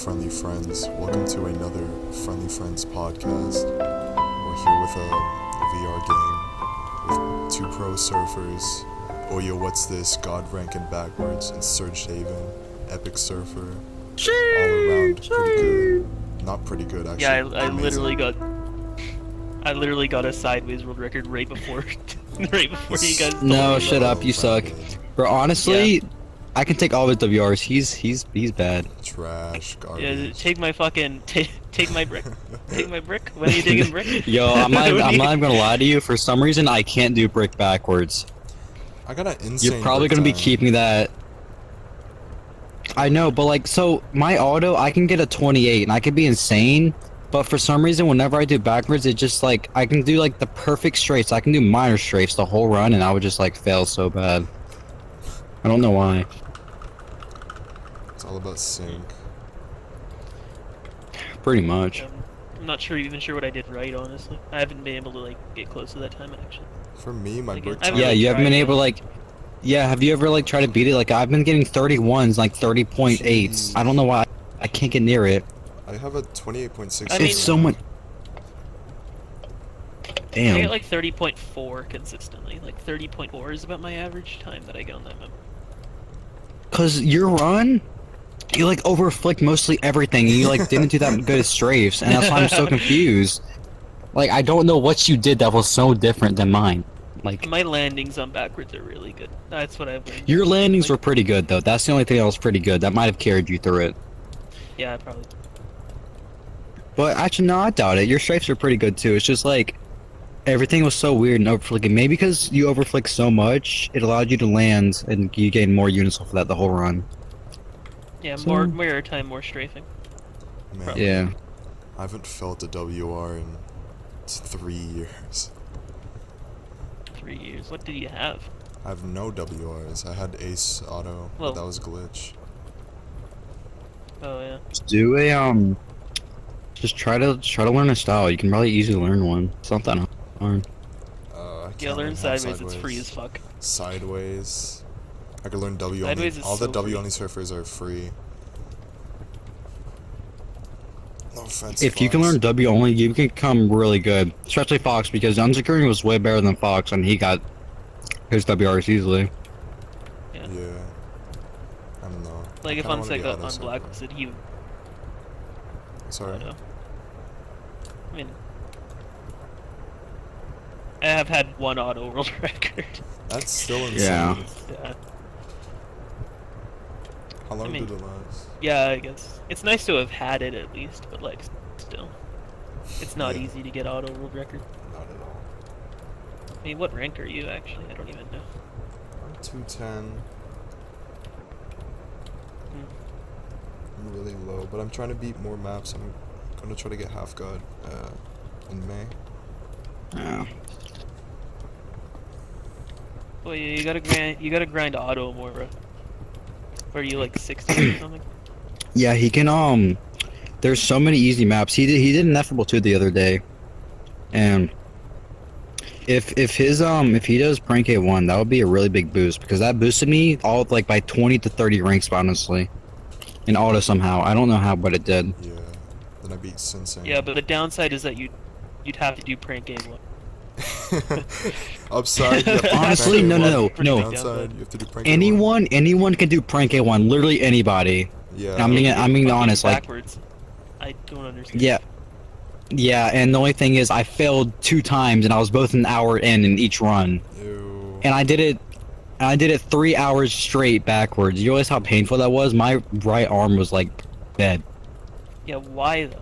friendly friends. Welcome to another Friendly Friends podcast. We're here with a VR game with two pro surfers. Oh yo, what's this? God ranking backwards and SurgedHaven, epic surfer. All around pretty good. Not pretty good actually. Yeah, I amazing. literally got a sideways world record right before right before you guys told No, me. shut up, you suck. Bro, honestly, I can take all his WRs. He's bad. Trash, garbage. Yeah, take my fucking take my brick. Take my brick. When are you digging brick? Yo, I'm not even gonna lie to you. For some reason, I can't do brick backwards. I got an insane. You're probably brick gonna be time. keeping that. I know, but like, so my auto, I can get a 28, and I could be insane. But for some reason, whenever I do backwards, it just like I can do like the perfect strafes. I can do minor strafes the whole run, and I would just like fail so bad. I don't know why. It's all about sync. Pretty much. I'm not even sure what I did right, honestly. I haven't been able to like get close to that time actually. For me, my Like, brick I time. Yeah, really you haven't tried been it. able to like. Yeah, have you ever like tried to beat it? Like I've been getting 31s, like 30.8s. Jeez. I don't know why I can't get near it. I have a 28.6. I mean- It's so much. I Damn. get like 30.4 consistently. Like 30.4 is about my average time that I get on that map. Cause your run, you like overflicked mostly everything, and you like didn't do that good at strafes, and that's why I'm so confused. Like I don't know what you did that was so different than mine. Like My landings on backwards are really good. That's what I've learned. your landings were Like, pretty good though. That's the only thing that was pretty good. That might have carried you through it. yeah, probably. But actually, no, I doubt it. Your strafes are pretty good too. It's just like everything was so weird and overflicking. Maybe because you overflick so much, it allowed you to land and you gain more units off of that the whole run. Yeah, So- more airtime, more strafing. Man, Yeah. I haven't felt a WR in 3 years. 3 years. What did you have? I have no WRs. I had Ace Auto, Well- but that was glitch. Oh yeah. Do a just try to learn a style. You can probably easily learn one. It's not that hard. I Yeah, can't learn half sideways. It's free as fuck. Sideways. I could learn W Sideways only. is All the so W free. only surfers are free. No offense. If you can Fox. learn W only, you can become really good. Especially Fox, because Unsecuring was way better than Fox, and he got his WRs easily. Yeah. Yeah. I don't know. Like I if kinda wanna Unsec be got auto surfer. unblacklisted, he would. I Sorry. don't know. I mean, I have had one auto world record. That's still insane. Yeah. Yeah. How long mean- did it last? Yeah, I guess it's nice to have had it at least, but like, still, it's not Yeah. easy to get auto world record. Not at all. I mean, what rank are you actually? I don't even know. I'm 210. I'm really low, but I'm trying to beat more maps. I'm gonna try to get half god in May. Yeah. Well, yeah, you gotta grind auto more, bro. Or are you like 60 or something? Yeah, he can. There's so many easy maps. He did Ineffable 2 the other day, and if he does Prank A1, that would be a really big boost because that boosted me all like by 20 to 30 ranks, honestly, in auto somehow. I don't know how, but it did. Yeah. Then I beat Sensei. Yeah, but the downside is that you'd have to do prank game one. Upside. You have to do Honestly, prank no. A1. No. Downside, you have to do prank A1. Anyone can do Prank A1. Literally anybody. Yeah. I mean, You're fucking honest, like, backwards. I don't understand. yeah. And the only thing is, I failed 2 times, and I was both an hour in each run. Ew. And I did it 3 hours straight backwards. You realize how painful that was? My right arm was like dead. Yeah, why though?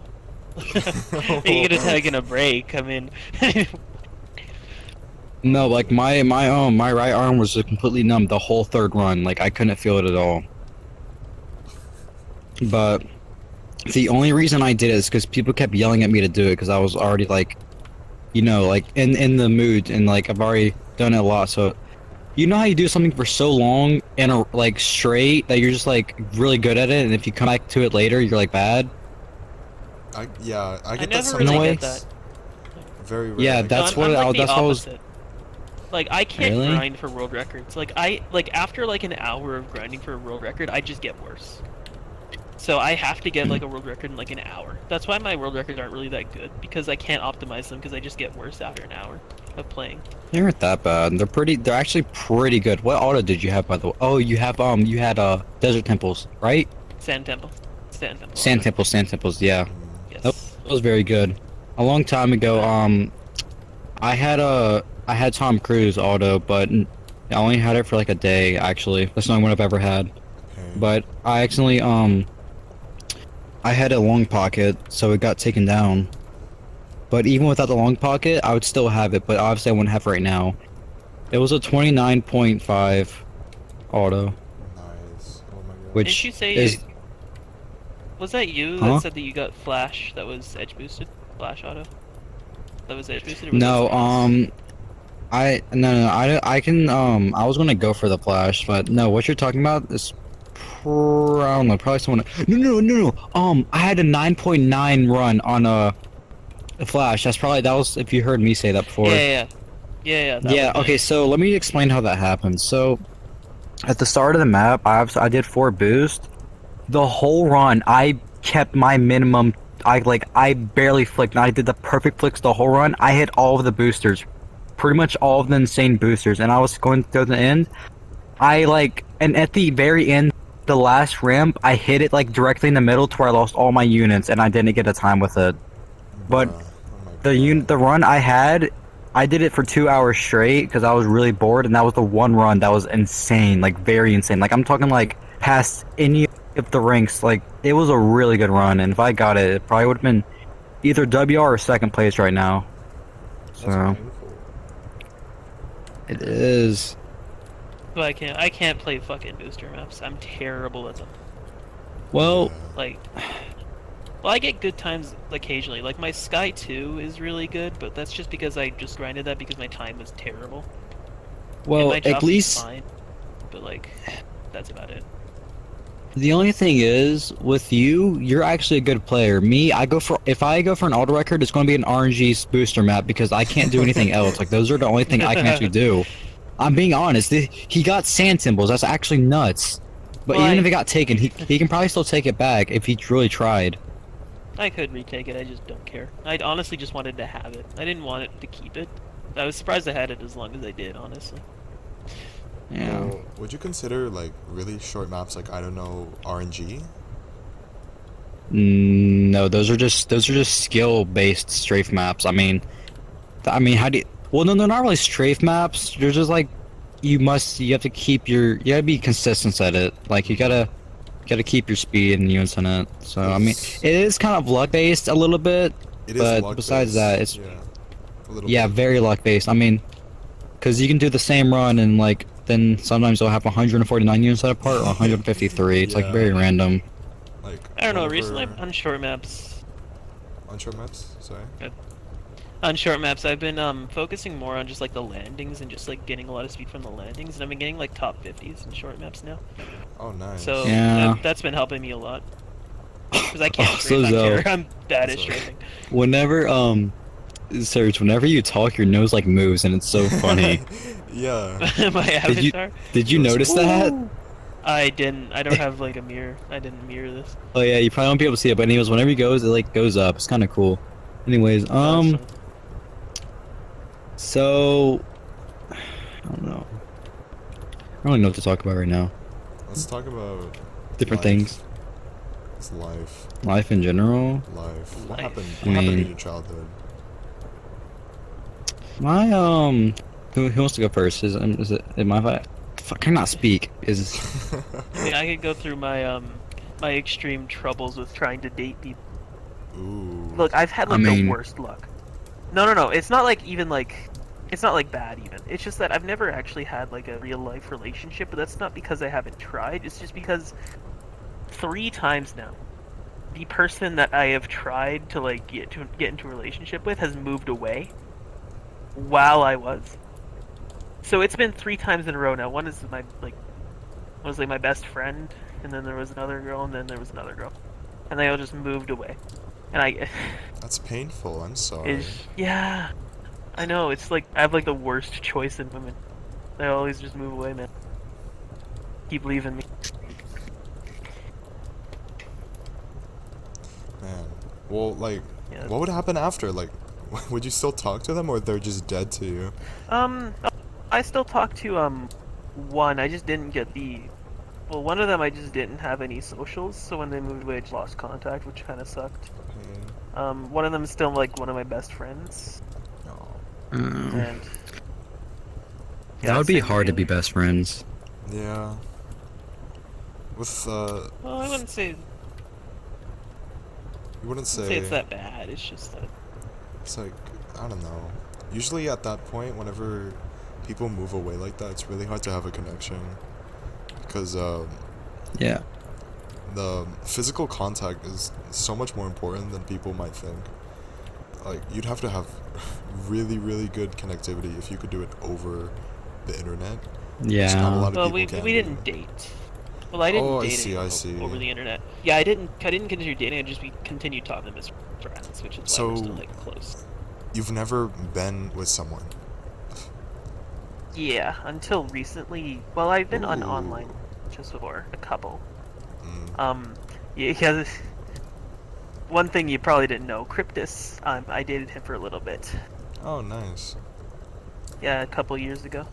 You could have taken a break. I mean, No, like my right arm was just completely numb the whole 3rd run. Like I couldn't feel it at all. But the only reason I did it is because people kept yelling at me to do it because I was already like, you know, like in the mood and like I've already done it a lot. So you know how you do something for so long and like straight that you're just like really good at it, and if you come back to it later, you're like bad. I get I that never sometimes. really No get that. Very rare. Yeah, I get that's that. what I'm like that's the what I was. opposite. Like I can't Really? grind for world records. Like after like an hour of grinding for a world record, I just get worse. So I have to get like a world record in like an hour. That's why my world records aren't really that good, because I can't optimize them because I just get worse after an hour of playing. They aren't that bad. They're actually pretty good. What auto did you have, by the way? Oh, you had Desert Temples, right? Sand Temple. Sand Temples, yeah. Yes. That was very good. A long time ago, I had Tom Cruise auto, but I only had it for like a day, actually. That's the only one I've ever had. Okay. But I accidentally, I had a long pocket, so it got taken down. But even without the long pocket, I would still have it, but obviously I wouldn't have it right now. It was a 29.5 auto, Nice. Oh my god. which Didn't you say is... Was that you Huh? that said that you got Flash that was edge boosted? Flash auto? That was edge boosted? Or was No, that someone else? I was gonna go for the Flash, but no, what you're talking about is... I don't know, probably someone... No. I had a 9.9 run on a Flash. That was if you heard me say that before. Yeah. That Yeah, was okay, so let me explain how that happened. So, at the start of the map, I did 4 boost. The whole run, I kept my minimum. I barely flicked. I did the perfect flicks the whole run. I hit all of the boosters. Pretty much all of the insane boosters. And I was going to the end. And at the very end, the last ramp, I hit it like directly in the middle to where I lost all my units and I didn't get a time with it. But Bruh. Oh my god. the run I had, I did it for 2 hours straight because I was really bored, and that was the one run that was insane, like very insane. Like I'm talking like past any of the ranks. Like it was a really good run, and if I got it, it probably would have been either WR or second place right now. That's So painful. it is. But I can't play fucking booster maps. I'm terrible at them. Well, Like, well, I get good times occasionally. Like my Sky 2 is really good, but that's just because I just grinded that because my time was terrible. And well, my job at was least fine, but like, that's about it. the only thing is with you, you're actually a good player. Me, if I go for an auto record, it's going to be an RNG booster map because I can't do anything else. Like those are the only thing I can actually do. I'm being honest. He got sand symbols. That's actually nuts. But Well, even if it got taken, he can probably still take it back if he really tried. I could retake it, I just don't care. I honestly just wanted to have it. I didn't want it to keep it. I was surprised I had it as long as I did, honestly. Yeah. Well, would you consider like really short maps like, I don't know, RNG? No, those are just skill-based strafe maps. I mean, how do you... Well, no, they're not really strafe maps. They're just like you have to keep you gotta be consistent at it. Like you gotta keep your speed and units in it. So I mean, it is kind of luck-based a little bit. It is But luck besides based. that, it's A little yeah, bit. very luck-based. I mean, because you can do the same run and like then sometimes you'll have 149 units at a part or 153. It's like Yeah. very random. Like I don't know, whenever- recently on short maps, on short maps. Sorry. I've been focusing more on just like the landings and just like getting a lot of speed from the landings, and I've been getting like top 50s in short maps now. Oh, nice. So Yeah. that's been helping me a lot. Because I can't Oh, strafe, so I'm Zoe. terrible. I'm bad at So- strafing. Whenever Serge, whenever you talk, your nose like moves and it's so funny. Yeah. My avatar? Did you notice that? I didn't. I don't have like a mirror. I didn't mirror this. Oh yeah, you probably won't be able to see it, but anyways, whenever he goes, it like goes up. It's kind of cool. Anyways, So- so I don't know. I don't really know what to talk about right now. Let's talk about Different life. things. It's life. Life in general. Life. What Life. happened? I What happened mean- in your childhood? My who wants to go first? Is it am I? Fuck, I cannot speak. Is Yeah, I could go through my my extreme troubles with trying to date people. Ooh. Look, I've had like I mean- the worst luck. No. It's not like even like it's not like bad even. It's just that I've never actually had like a real life relationship, but that's not because I haven't tried. It's just because 3 times now, the person that I have tried to like get into a relationship with has moved away while I was. So it's been 3 times in a row now. One is my best friend, and then there was another girl, and then there was another girl, and they all just moved away. And I That's painful. I'm sorry. yeah, I know, it's like I have like the worst choice in women. They always just move away, man. Keep leaving me. Man. Well, like, Yeah. what would happen after? Like, would you still talk to them, or they're just dead to you? I still talk to one. I just didn't get the. Well, one of them I just didn't have any socials, so when they moved away, I just lost contact, which kind of sucked. One of them is still like one of my best friends, Oh. and That would be same hard to thing. be best friends. Yeah. With Well, I wouldn't say you wouldn't say it's that bad. It's just that. It's like, I don't know. Usually at that point, whenever people move away like that, it's really hard to have a connection. Because Yeah. the physical contact is so much more important than people might think. Like, you'd have to have really, really good connectivity if you could do it over the internet. Which not a lot Yeah. of Well, people can we do. didn't date. Well, I didn't Oh, I date see, anyone I see. over the internet. Yeah, I didn't continue dating. I just continued talking to them as friends, which is why we're still So- like close. You've never been with someone. Yeah, until recently. Well, I've been on Ooh. online just before, a couple. Mm. Yeah, one thing you probably didn't know, Cryptus, I dated him for a little bit. Oh, nice. Yeah, a couple years ago.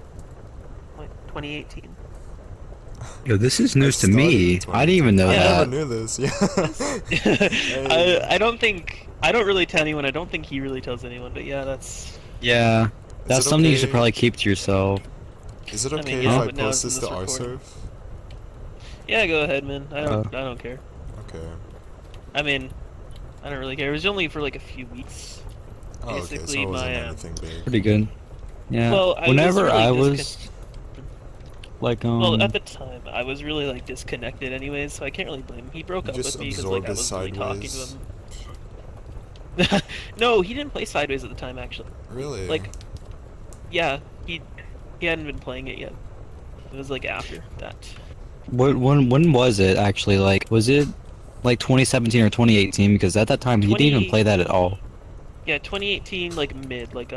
Like 2018. Yo, this is news to started me. in I didn't even know I Yeah, that. never knew this. Yeah. I don't really tell anyone. I don't think he really tells anyone, but yeah, that's... Yeah. Is That's it something you should okay- probably keep to yourself. Is it I mean, okay yeah, if I but now post it's this in to this recording. Arserv? Yeah, go ahead, man. I don't care. Okay. I mean, I don't really care. It was only for like a few weeks. Oh, okay, so Basically, it wasn't my, anything big. Pretty good. Yeah. Well, I was Whenever really I was like Well, at the time, I was really like disconnected, anyways, so I can't really blame him. He broke You up just with me because like I absorbed his wasn't really talking to him. No, he didn't play Sideways at the time, actually. Really? Like, yeah, he hadn't been playing it yet. It was like after that. when was it actually? Like, was it like 2017 or 2018? Because at that time he didn't even play that at all. Yeah, 2018, like mid, like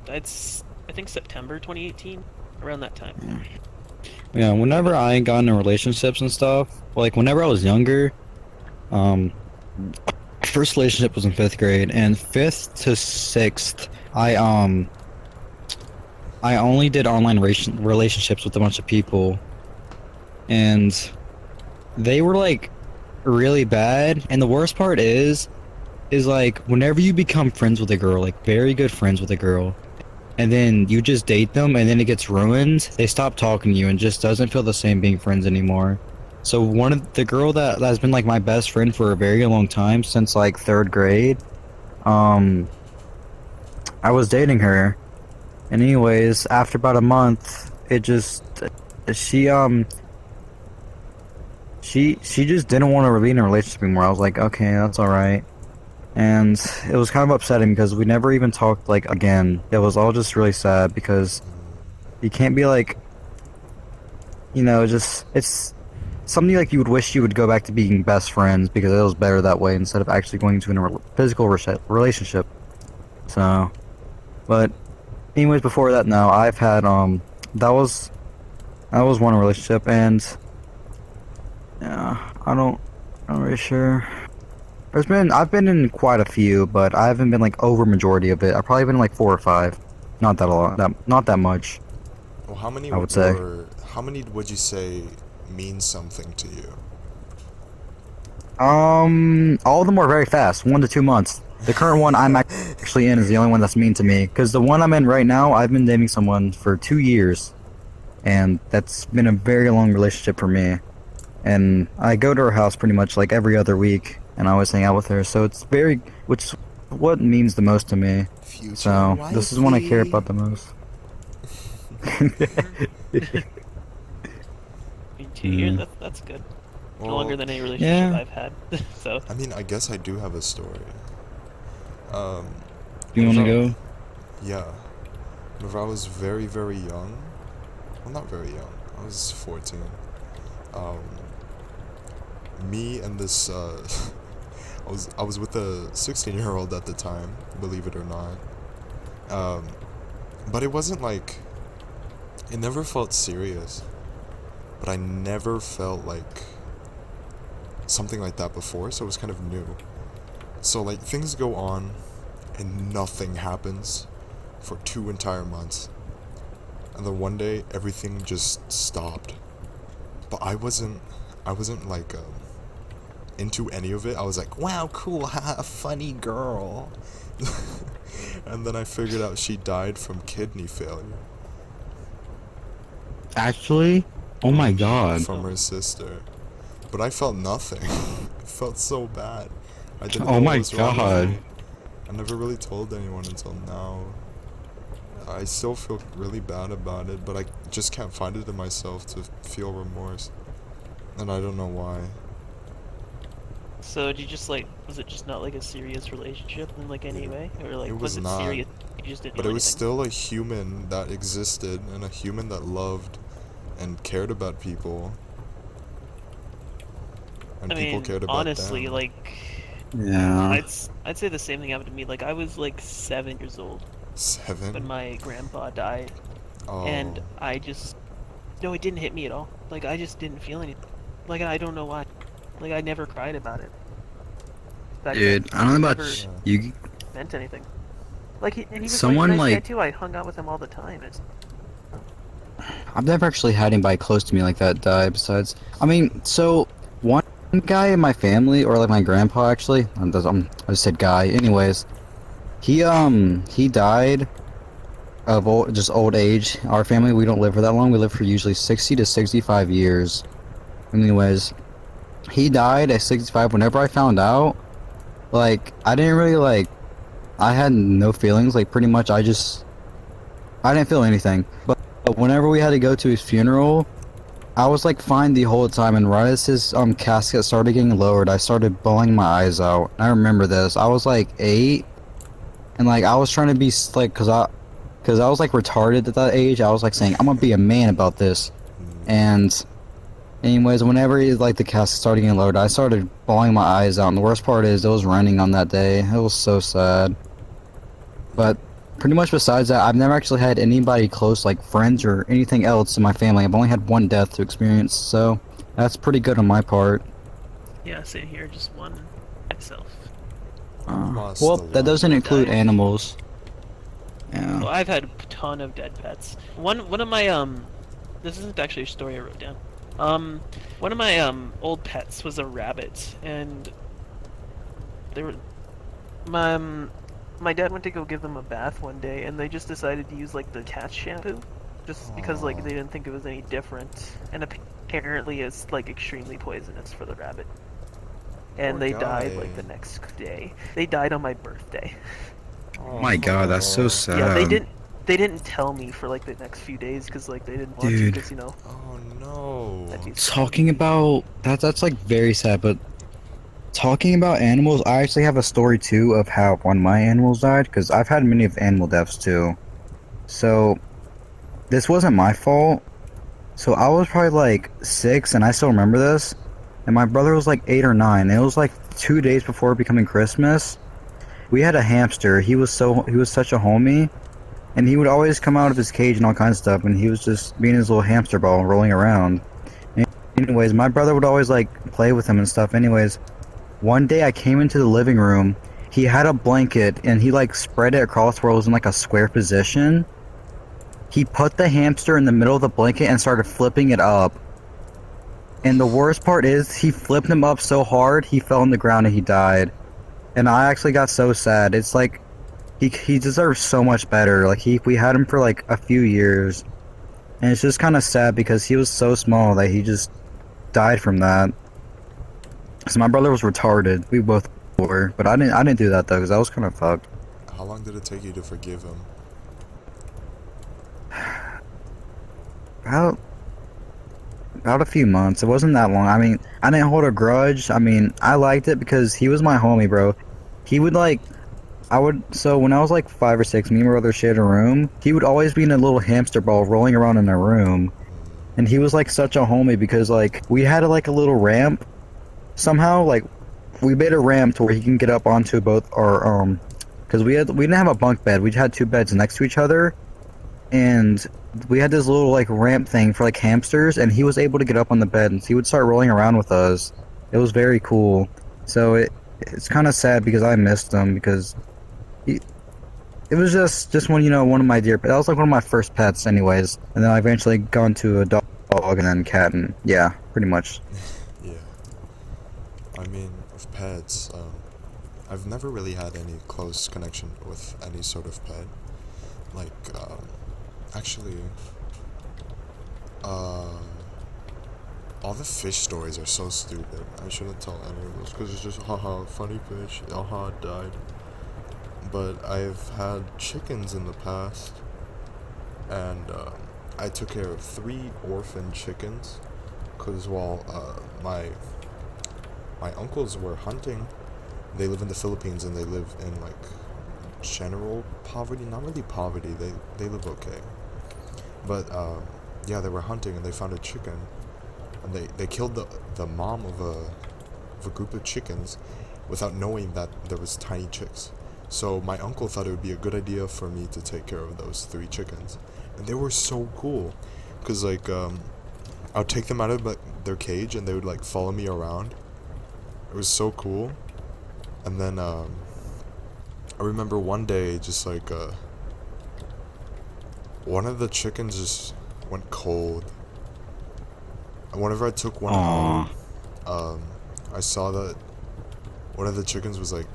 that's I think September 2018, around that time. Yeah, whenever I got into relationships and stuff, like whenever I was younger, first relationship was in 5th grade, and 5th to 6th, I only did online relationships with a bunch of people, and they were like really bad. And the worst part is like whenever you become friends with a girl, like very good friends with a girl, and then you just date them and then it gets ruined, they stop talking to you and just doesn't feel the same being friends anymore. So one of the girl that has been like my best friend for a very long time, since like 3rd grade, I was dating her, and anyways, after about a month, it just she just didn't want to be in a relationship anymore. I was like, okay, that's alright. And it was kind of upsetting because we never even talked like again. It was all just really sad because you can't be like, you know, just it's something like you would wish you would go back to being best friends because it was better that way instead of actually going into a physical relationship. So, but anyways, before that, no, I've had that was one relationship, and yeah, I'm not really sure. I've been in quite a few, but I haven't been like over majority of it. I've probably been like 4 or 5. Not that a lot. Not that much. Well, how many I would say. How many would you say mean something to you? All of them were very fast. 1 to 2 months. The current one I'm actually in is the only one that's mean to me. Because the one I'm in right now, I've been dating someone for 2 years, and that's been a very long relationship for me. And I go to her house pretty much like every other week, and I always hang out with her. So it's which is what means the most to me. Future So this is one I care wifey. about the most. I mean, 2 years, that's good. Well, Longer than any relationship yeah. I've had. So I mean, I guess I do have a story. You want to go? Yeah. Whenever I was very, very young, well, not very young, I was 14. Me and this, I was with a 16-year-old at the time, believe it or not. But it wasn't like, it never felt serious, but I never felt like something like that before, so it was kind of new. So like things go on and nothing happens for 2 entire months. And then one day everything just stopped. But I wasn't like into any of it. I was like, wow, cool, haha, funny girl. And then I figured out she died from kidney failure. Actually, oh my god. From her sister. But I felt nothing. It felt so bad. I didn't know Oh what my was wrong with god. me. I never really told anyone until now. I still feel really bad about it, but I just can't find it in myself to feel remorse. And I don't know why. So did you just like, was it just not like a serious relationship in like any way? Or like, It was it not. serious? You just didn't But feel it was anything? still a human that existed, and a human that loved and cared about people. And I people mean, cared about honestly, them. like, Yeah. I'd say the same thing happened to me. Like, I was like 7 years old when 7? my grandpa died, Oh. and I just, no, it didn't hit me at all. Like, I just didn't feel anything. Like, I don't know why. Like, I never cried about it. Back Dude, then. I don't know It about never you. meant anything. Like, and he was Someone, like a nice guy like- too. I hung out with him all the time. I've never actually had anybody close to me like that die. Besides, I mean, so one guy in my family, or like my grandpa, actually, I just said guy. Anyways, he died of just old age. Our family, we don't live for that long. We live for usually 60 to 65 years. Anyways, he died at 65. Whenever I found out, like, I didn't really like. I had no feelings. Like, pretty much, I didn't feel anything. But whenever we had to go to his funeral, I was like fine the whole time, and right as his casket started getting lowered, I started bawling my eyes out. I remember this. I was like 8, and like I was trying to be like, cause I was like retarded at that age. I was like saying, I'm gonna be a man about this. And anyways, whenever like the casket started getting lowered, I started bawling my eyes out. And the worst part is it was raining on that day. It was so sad. But pretty much besides that, I've never actually had anybody close, like friends or anything else in my family. I've only had one death to experience, so that's pretty good on my part. Yeah, same here. Just one myself. Lost Well, the that one. doesn't include Died. animals. Well, Yeah. I've had a ton of dead pets. One of my this isn't actually a story I wrote down. One of my old pets was a rabbit, and they were my dad went to go give them a bath one day, and they just decided to use like the cat shampoo, just because like Aw. they didn't think it was any different, and apparently it's like extremely poisonous for the rabbit. And Poor they died guy. like the next day. They died on my birthday. Oh my god, that's so sad. Yeah, they didn't tell me for like the next few days because like they didn't want to, Dude. because you know. Oh no. that'd be Talking about that's like very sad, but talking about animals, I actually have a story too of how one of my animals died, because I've had many of animal deaths too. So this wasn't my fault. So I was probably like 6, and I still remember this. And my brother was like 8 or 9. It was like 2 days before becoming Christmas. We had a hamster. He was such a homie, and he would always come out of his cage and all kinds of stuff, and he was just being his little hamster ball rolling around. Anyways, my brother would always like play with him and stuff. Anyways, one day I came into the living room. He had a blanket, and he like spread it across where it was in like a square position. He put the hamster in the middle of the blanket and started flipping it up. And the worst part is, he flipped him up so hard, he fell on the ground and he died. And I actually got so sad. It's like, he deserves so much better. Like, we had him for like a few years. And it's just kind of sad because he was so small that he just died from that. So my brother was retarded. We both were. But I didn't do that though, because I was kind of fucked. How long did it take you to forgive him? About a few months. It wasn't that long. I mean, I didn't hold a grudge. I mean, I liked it because he was my homie, bro. He would like, so when I was like 5 or 6, me and my brother shared a room. He would always be in a little hamster ball rolling around in a room. And he was like such a homie because like, we had like a little ramp. Somehow, like, we made a ramp to where he can get up onto both our, because we didn't have a bunk bed. We had 2 beds next to each other. And we had this little like ramp thing for like hamsters, and he was able to get up on the bed, and he would start rolling around with us. It was very cool. So it's kind of sad because I missed him because it was just one, one of my dear. That was like one of my first pets, anyways. And then I eventually gone to a dog and then cat, and yeah, pretty much. Yeah. I mean, with pets, I've never really had any close connection with any sort of pet. Like, actually, all the fish stories are so stupid. I shouldn't tell any of those because it's just haha, funny fish, haha, died. But I've had chickens in the past, and I took care of 3 orphan chickens because while my uncles were hunting, they live in the Philippines and they live in like general poverty, not really poverty. They live okay, but yeah, they were hunting and they found a chicken, and they killed the mom of a group of chickens without knowing that there was tiny chicks. So my uncle thought it would be a good idea for me to take care of those 3 chickens, and they were so cool, cause like I'd take them out of their cage and they would like follow me around. It was so cool, and then I remember one day just like one of the chickens just went cold, and whenever I took one out, I saw that one of the chickens was like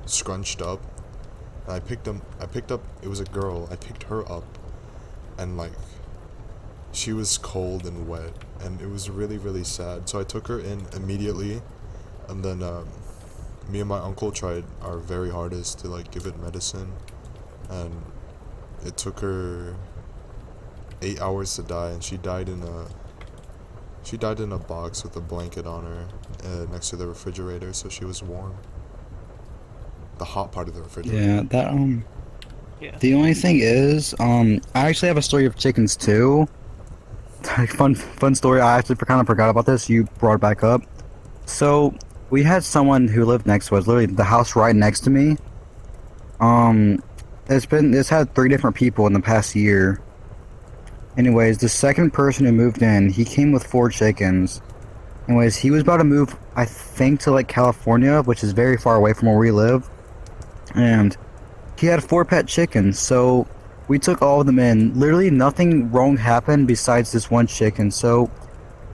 scrunched up, and I picked up, it was a girl, I picked her up, and like she was cold and wet, and it was really really sad. So I took her in immediately, and then me and my uncle tried our very hardest to like give it medicine, and it took her 8 hours to die, and she died in a box with a blanket on her next to the refrigerator, so she was warm. The hot part of the refrigerator. Yeah, that Yeah. The only thing is, I actually have a story of chickens too. Fun story. I actually kind of forgot about this. You brought it back up. So we had someone who lived next to us, literally the house right next to me. It's had 3 different people in the past year. Anyways, the second person who moved in, he came with 4 chickens. Anyways, he was about to move, I think, to like California, which is very far away from where we live. And he had 4 pet chickens, so we took all of them in. Literally nothing wrong happened besides this one chicken. So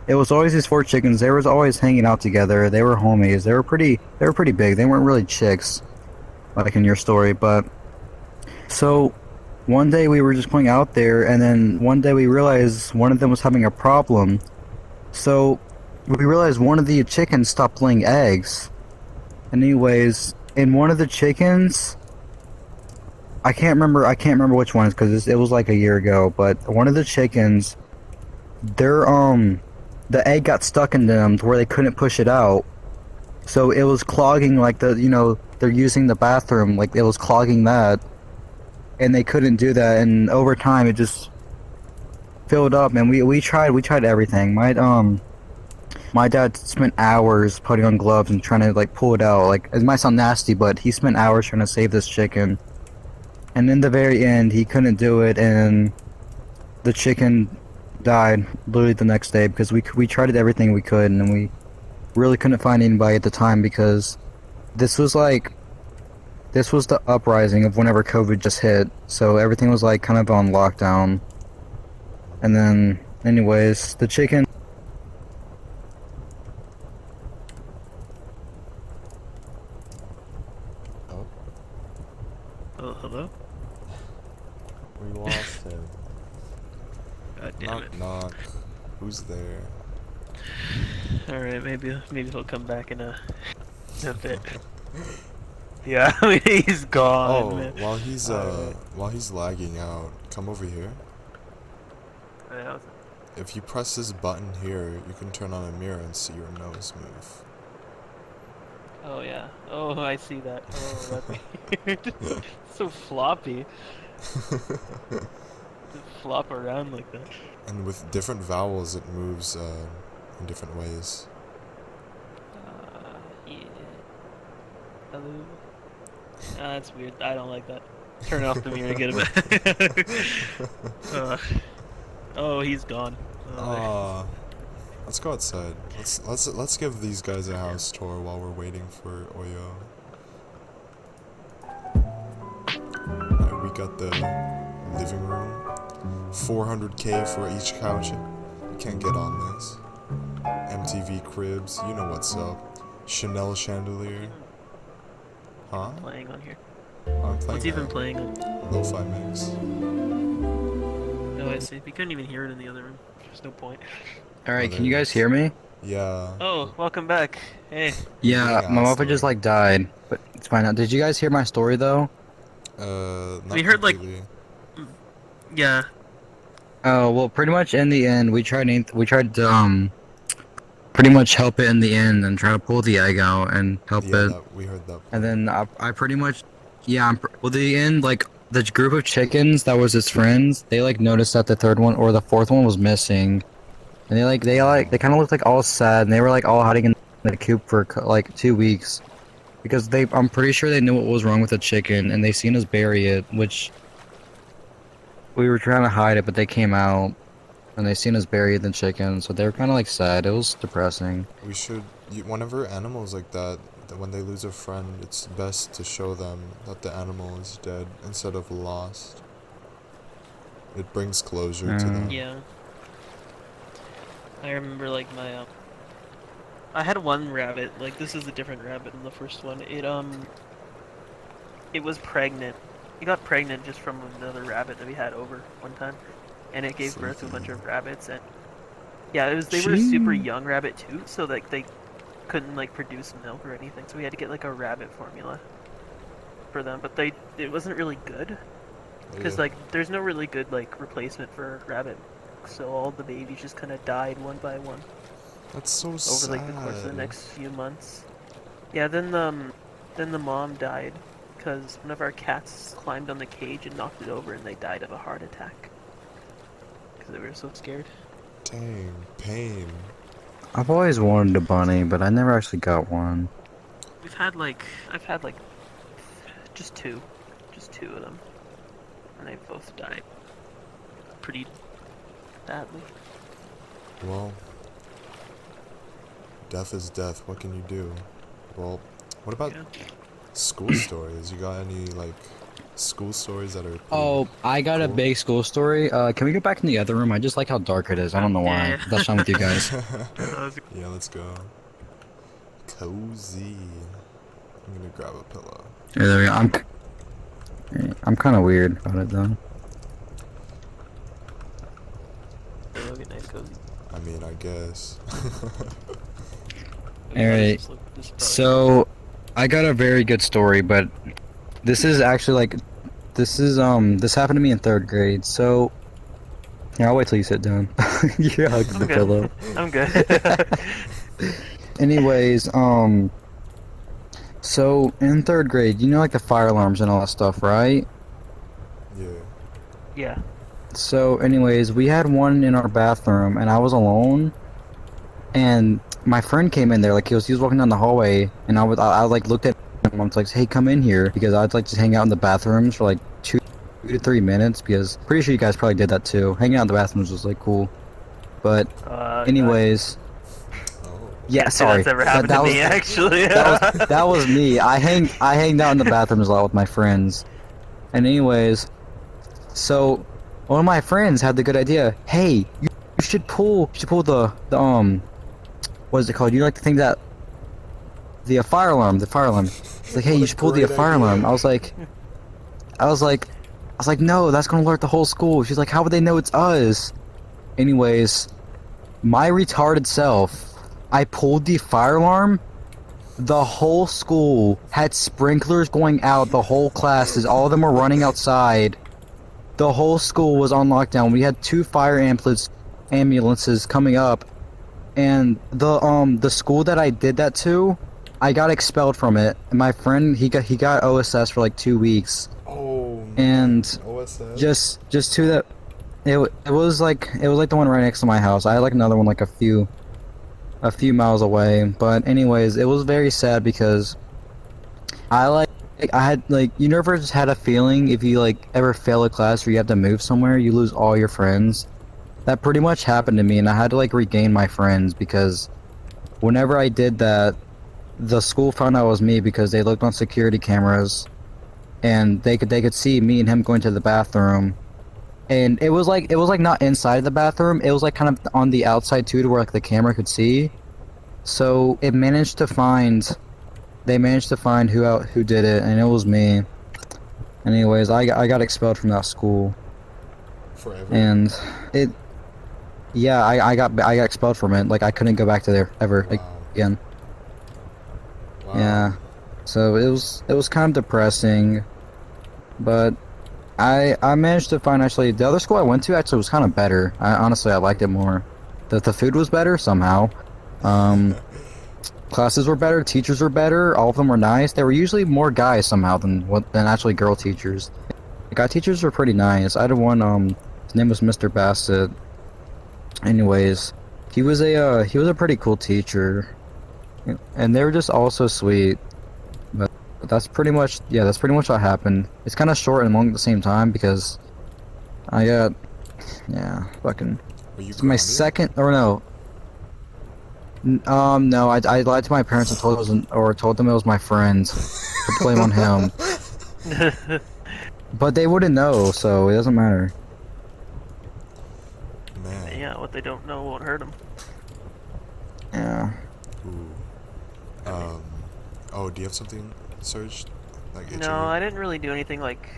it was always these 4 chickens. They was always hanging out together. They were homies. They were pretty big. They weren't really chicks, like in your story. But so one day we were just going out there, and then one day we realized one of them was having a problem. So we realized one of the chickens stopped laying eggs. Anyways, in one of the chickens, I can't remember which ones because it was like a year ago, but one of the chickens, the egg got stuck in them to where they couldn't push it out. So it was clogging, like they're using the bathroom, like it was clogging that, and they couldn't do that, and over time it just filled up, and we tried everything. My dad spent hours putting on gloves and trying to like pull it out. Like, it might sound nasty, but he spent hours trying to save this chicken. And in the very end, he couldn't do it, and the chicken died literally the next day because we tried everything we could, and we really couldn't find anybody at the time because this was the uprising of whenever COVID just hit. So everything was like kind of on lockdown. And then, anyways, the chicken. Oh, Oh, hello? we lost him. God damn it. Knock knock. Who's there? Alright, maybe he'll come back in a bit. Yeah, I mean, he's gone, Oh, man. while he's lagging out, come over here. Yeah, If you press this button here, you can turn on a mirror and see your nose move. oh yeah. Oh, I see that. Oh, that's weird. So floppy. Just flop around like that. And with different vowels, it moves in different ways. Yeah. Hello. That's weird. I don't like that. Turn off the mirror, get him. Oh, he's gone. Oh, Let's go outside. Let's give these guys a house tour while we're waiting for Oyo. Alright, we got the living room. 400k for each couch. You can't get on this. MTV cribs, you know what's up. Chanel chandelier. Huh? Playing on here. I'm playing What's even playing on? Lo-fi mix. Oh, I see. We couldn't even hear it in the other room. There's no point. Alright, can you guys hear me? Yeah. Oh, welcome back. Hey. Yeah, Yeah, my I'll Wi-Fi just like died, but it's fine now. Did you guys hear my story though? Not We heard, like- completely. Yeah. Oh well, pretty much in the end, we tried to pretty much help it in the end and try to pull the egg out and help Yeah, it. we heard that. And then I pretty much, yeah, well, the end, like, the group of chickens that was his friends, they, like, noticed that the third one, or the fourth one was missing. And they kind of looked, like, all sad, and they were, like, all hiding in the coop for, like, 2 weeks. Because I'm pretty sure they knew what was wrong with the chicken, and they seen us bury it, which we were trying to hide it, but they came out, and they seen us bury the chicken, so they were kind of, like, sad. It was depressing. We should, whenever animals like that, when they lose a friend, it's best to show them that the animal is dead instead of lost. It brings closure to them. Yeah. I remember, like, I had one rabbit, like, this is a different rabbit than the first one. It was pregnant. It got pregnant just from another rabbit that we had over one time. And it gave birth to a bunch of rabbits, and yeah, they were a super young rabbit too, so like they couldn't like produce milk or anything, so we had to get like a rabbit formula for them, but it wasn't really good because Yeah. like there's no really good like replacement for rabbit, so all the babies just kind of died one by one That's so over sad. like the course of the next few months. Yeah, then the mom died because one of our cats climbed on the cage and knocked it over, and they died of a heart attack because they were so scared. Dang, pain. I've always wanted a bunny, but I never actually got one. I've had like just two of them, and they both died pretty badly. Well, death is death. What can you do? Well, what about Yeah. school stories? You got any like school stories that are pretty Oh, I got a cool? big school story. Can we go back in the other room? I just like how dark it is. I don't know why. Yeah. That's fine with you guys. Yeah, let's go. Cozy. I'm gonna grab a pillow. Yeah, there we go. I'm kind of weird about it though. It'll get nice cozy. I mean, I guess. Alright, so I got a very good story, but this is actually like this happened to me in 3rd grade. So yeah, I'll wait till you sit down. You're hugging the good. pillow. I'm good. Anyways, so in 3rd grade, you know, like the fire alarms and all that stuff, right? Yeah. Yeah. So anyways, we had one in our bathroom, and I was alone, and my friend came in there, like he was walking down the hallway, and I like looked at him, I was like, hey, come in here, because I'd like to hang out in the bathrooms for like 2 to 3 minutes, because pretty sure you guys probably did that too. Hanging out in the bathrooms was like cool, but anyways, Oh. yeah, sorry, That's ever happened that to was, me, actually. that was me. I hanged out in the bathrooms a lot with my friends, and anyways, so one of my friends had the good idea. Hey, you should pull the what is it called? You know, like the thing that the fire alarm. It's like, hey, What you a should pull the great fire idea. alarm. I was like, no, that's gonna alert the whole school. She's like, how would they know it's us? Anyways, my retarded self, I pulled the fire alarm. The whole school had sprinklers going out. The whole classes, all of them were running outside. The whole school was on lockdown. We had 2 fire ambulances coming up, and the school that I did that to, I got expelled from it. And my friend, he got OSS for like 2 weeks. Oh. And OSS. just to that, it was like the one right next to my house. I had like another one like a few miles away. But anyways, it was very sad because I had like, you never just had a feeling if you like ever fail a class or you have to move somewhere, you lose all your friends. that pretty much happened to me, and I had to like regain my friends because whenever I did that, the school found out it was me because they looked on security cameras, and they could see me and him going to the bathroom, and it was like not inside the bathroom, it was like kind of on the outside too, to where like the camera could see. So they managed to find who did it, and it was me. Anyways, I got expelled from that school, Forever. and I got expelled from it. Like I couldn't go back to there ever Wow. again. Wow. Yeah, so it was kind of depressing, but I managed to find actually the other school I went to actually was kind of better. Honestly I liked it more. The food was better somehow. Classes were better, teachers were better, all of them were nice. There were usually more guys somehow than actually girl teachers. The guy teachers were pretty nice. I had one, his name was Mr. Bassett. Anyways, he was a pretty cool teacher, and they were just all so sweet. But that's pretty much what happened. It's kind of short and long at the same time because I got fucking. Were you It's my grounded? second, or no. No, I lied to my parents and told them it was my friend. To blame on him. But they wouldn't know, so it doesn't matter. Man. Yeah, what they don't know won't hurt them. Yeah. Ooh. Oh, do you have something, Surge? Like itching No, you? I didn't really do anything like.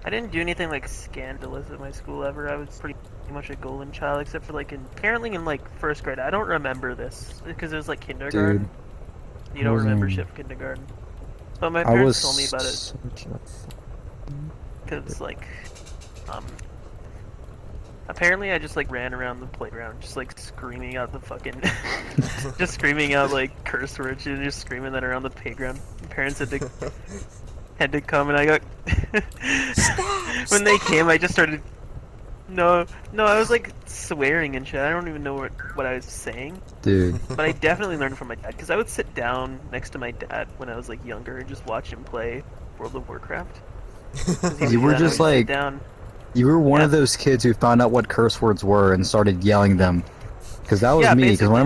I didn't do anything like scandalous at my school ever. I was pretty much a golden child, except for like apparently in like first grade. I don't remember this because it was like kindergarten. Dude. You don't remember Mm. shit from kindergarten. But my I parents was told me about it such a because like, apparently I just like ran around the playground, just like screaming out the fucking, just screaming out like curse words and just screaming that around the playground. My parents had to come, and I got when they came, I just started. No, I was like swearing and shit. I don't even know what I was saying, dude. but I definitely learned from my dad because I would sit down next to my dad when I was like younger and just watch him play World of Warcraft. 'Cause he would You do were that, I just would sit like- down. You were one Yeah. of those kids who found out what curse words were and started yelling them. Because that was Yeah, me. Because basically. when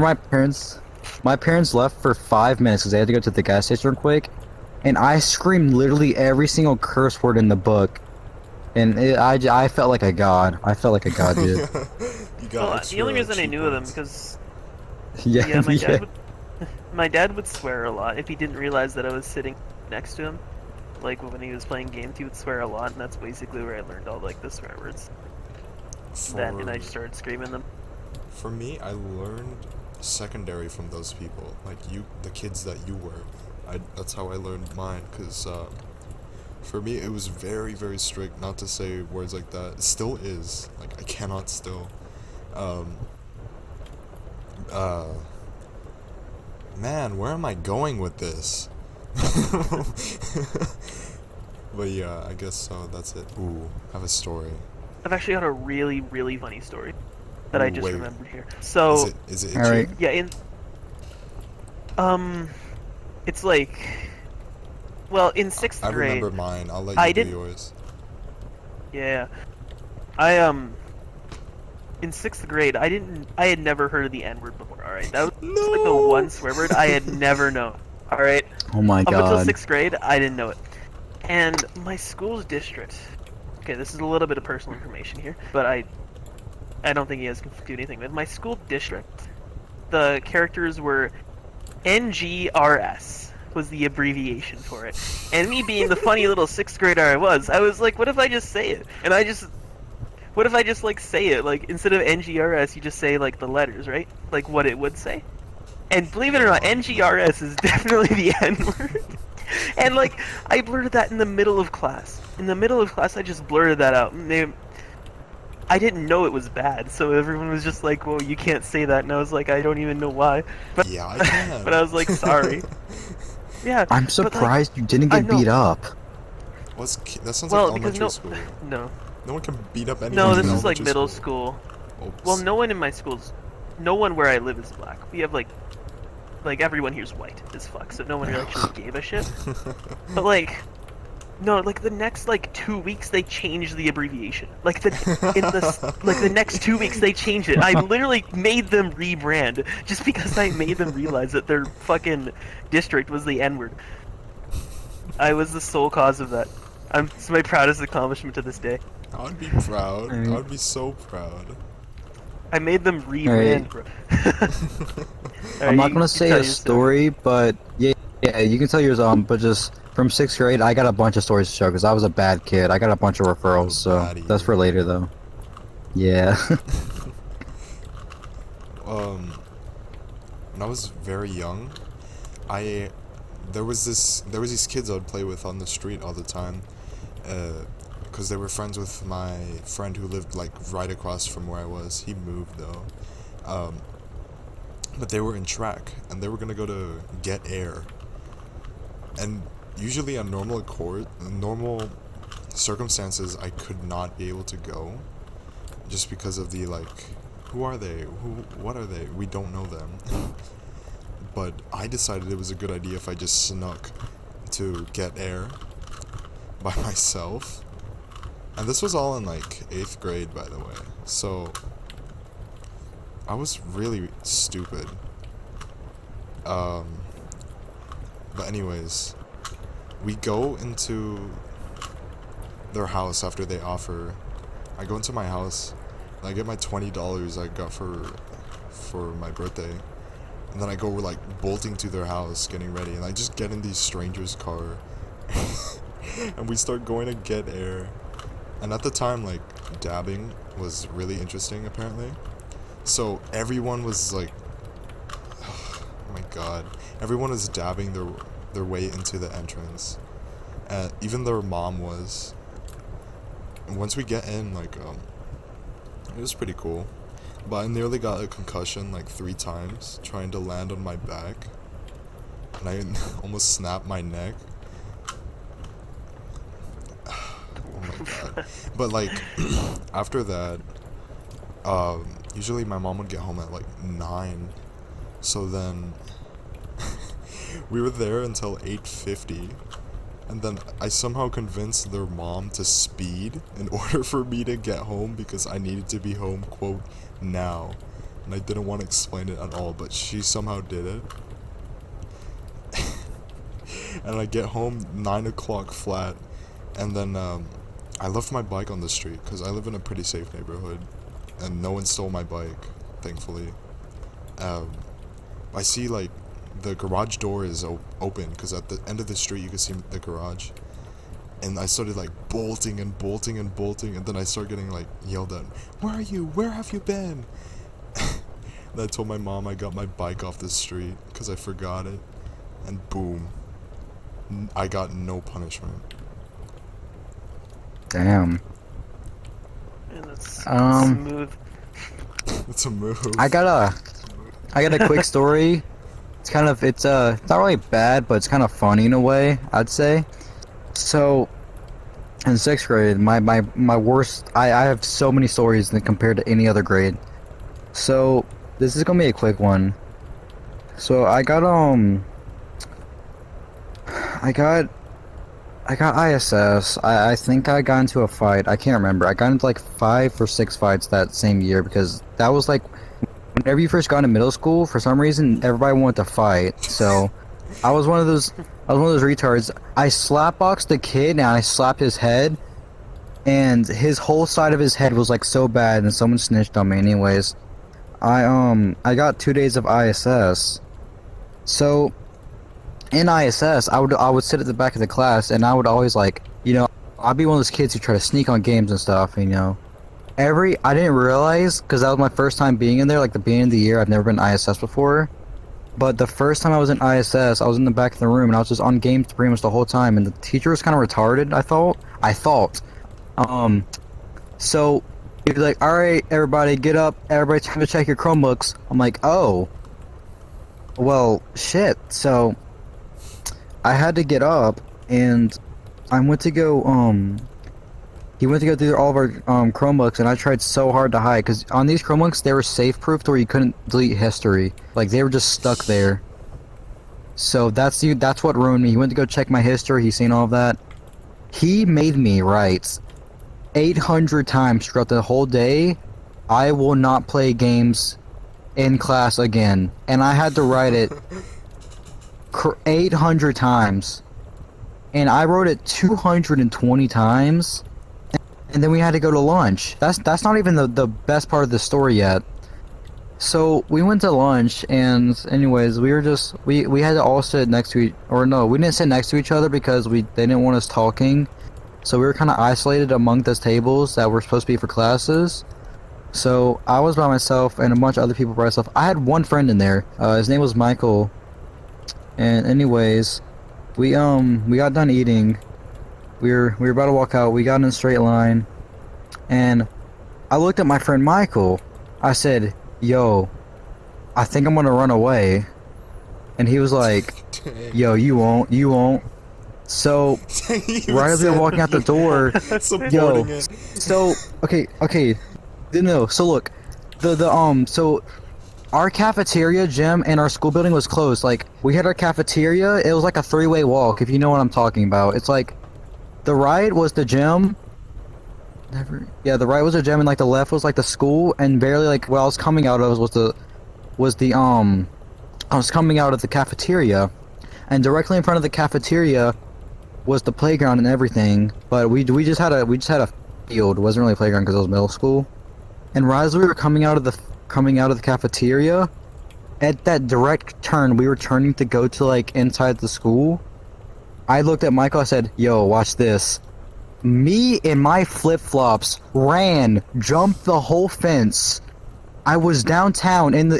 my parents left for 5 minutes because they had to go to the gas station real quick, and I screamed literally every single curse word in the book, and I felt like a god. I felt like a god, dude. You got Well, extra the only reason I cheat knew of them points. because Yeah, my dad would swear a lot if he didn't realize that I was sitting next to him. Like when he was playing games, he would swear a lot, and that's basically where I learned all like the swear words. Then and I just started screaming them. For me, I learned secondary from those people, like the kids that you were. That's how I learned mine, because for me it was very, very strict not to say words like that. It still is. Like I cannot still. Man, where am I going with this? But yeah, I guess so. That's it. Ooh, I have a story. I've actually got a really, really funny story that I Ooh, just wait. remembered here. So Is it itchy? All right. yeah, it's like, well, in sixth I grade. remember mine. I'll let you I do didn't- yours. Yeah, I in sixth grade, I had never heard of the N-word before. All right, that was like the one swear word I had never known. All right, Oh my up until god. sixth grade, I didn't know it. And my school's district. Okay, this is a little bit of personal information here, but I don't think you guys can do anything with my school district. The characters were NGRS was the abbreviation for it. And me being the funny little sixth grader I was like, what if I just say it? And what if I just like say it? Like instead of NGRS, you just say like the letters, right? Like what it would say. And believe it or not, NGRS is definitely the N-word. And like I blurted that in the middle of class. In the middle of class, I just blurted that out. And I didn't know it was bad, so everyone was just like, "Well, you can't say that," and I was like, "I don't even know why." But Yeah, I can. but I was like, "Sorry." Yeah. I'm but, like, surprised you didn't I get know. beat up. That sounds Well, like because elementary school. no, No one can beat up anyone. no, in this is like elementary middle school. Oops. Well, no one in my schools, no one where I live is black. We have like everyone here's white as fuck, so no one really actually gave a shit. But like, No, like the next like 2 weeks they changed the abbreviation. Like the next 2 weeks they changed it. I literally made them rebrand just because I made them realize that their fucking district was the N-word. I was the sole cause of that. It's my proudest accomplishment to this day. I would be proud. Alright. I would be so proud. I made them rebrand, bro. I'm not gonna say a story, but yeah, you can tell yours. But just from 6th grade, I got a bunch of stories to show because I was a bad kid. I got a bunch of referrals, so Baddie. that's for later though. Yeah. When I was very young, there was these kids I would play with on the street all the time, because they were friends with my friend who lived like right across from where I was. He moved though, but they were in track and they were gonna go to get air. And usually on normal circumstances, I could not be able to go, just because of the like, who are they? What are they? We don't know them. But I decided it was a good idea if I just snuck to get air by myself. And this was all in like 8th grade, by the way. So I was really stupid. But anyways, we go into their house after they offer. I go into my house and I get my $20 I got for my birthday. And then I go like bolting to their house, getting ready, and I just get in these strangers' car, and we start going to get air. And at the time, like, dabbing was really interesting, apparently. So everyone was like, oh my god, everyone was dabbing their way into the entrance, and even their mom was. And once we get in, like, it was pretty cool. But I nearly got a concussion like 3 times trying to land on my back, and I almost snapped my neck. Oh my god. But like, after that, usually my mom would get home at like 9, so then we were there until 8:50, and then I somehow convinced their mom to speed in order for me to get home because I needed to be home, quote, now. And I didn't want to explain it at all, but she somehow did it. And I get home 9 o'clock flat, and then I left my bike on the street because I live in a pretty safe neighborhood and no one stole my bike, thankfully. I see like the garage door is open because at the end of the street you can see the garage, and I started like bolting and bolting and bolting, and then I started getting like yelled at, "Where are you? Where have you been?" And I told my mom I got my bike off the street because I forgot it, and boom, I got no punishment. Damn. Man, that's Um, smooth. It's a move. I got a quick story. It's not really bad, but it's kind of funny in a way, I'd say. So, in 6th grade, my worst, I have so many stories compared to any other grade. So, this is gonna be a quick one. So, I got ISS. I think I got into a fight. I can't remember. I got into like 5 or 6 fights that same year because that was like, whenever you first got into middle school, for some reason, everybody wanted to fight. So, I was one of those retards. I slapboxed a kid and I slapped his head, and his whole side of his head was like so bad, and someone snitched on me. Anyways, I got 2 days of ISS. So in ISS, I would sit at the back of the class, and I would always like, I'd be one of those kids who try to sneak on games and stuff, I didn't realize, because that was my first time being in there, like the beginning of the year. I've never been ISS before. But the first time I was in ISS, I was in the back of the room, and I was just on games pretty much the whole time, and the teacher was kind of retarded, I thought. So, he'd be like, "Alright, everybody, get up. Everybody, time to check your Chromebooks." I'm like, oh. Well, shit. So, I had to get up, and I went to go, he went to go through all of our Chromebooks, and I tried so hard to hide, because on these Chromebooks, they were safe-proofed where you couldn't delete history. Like, they were just stuck there. So that's what ruined me. He went to go check my history, he seen all of that. He made me write 800 times throughout the whole day, I will not play games in class again. And I had to write it 800 times. And I wrote it 220 times. And then we had to go to lunch. That's not even the best part of the story yet. So we went to lunch, and anyways, we had to all sit next to we didn't sit next to each other because they didn't want us talking. So we were kind of isolated among those tables that were supposed to be for classes. So I was by myself and a bunch of other people by myself. I had one friend in there. His name was Michael. And anyways, we got done eating. We were about to walk out. We got in a straight line, and I looked at my friend Michael. I said, "Yo, I think I'm gonna run away." And he was like, "Yo, you won't." So right as we were walking out the door, so okay, no. So look, so our cafeteria, gym, and our school building was closed. Like, we had our cafeteria. It was like a three-way walk, if you know what I'm talking about. It's like the right was the gym. The right was the gym, and like the left was like the school, and barely like what I was coming out of I was coming out of the cafeteria, and directly in front of the cafeteria was the playground and everything. But we just had a field. It wasn't really a playground because it was middle school. And right as we were coming out of the cafeteria, at that direct turn, we were turning to go to like inside the school. I looked at Michael. I said, "Yo, watch this." Me in my flip-flops ran, jumped the whole fence. I was downtown in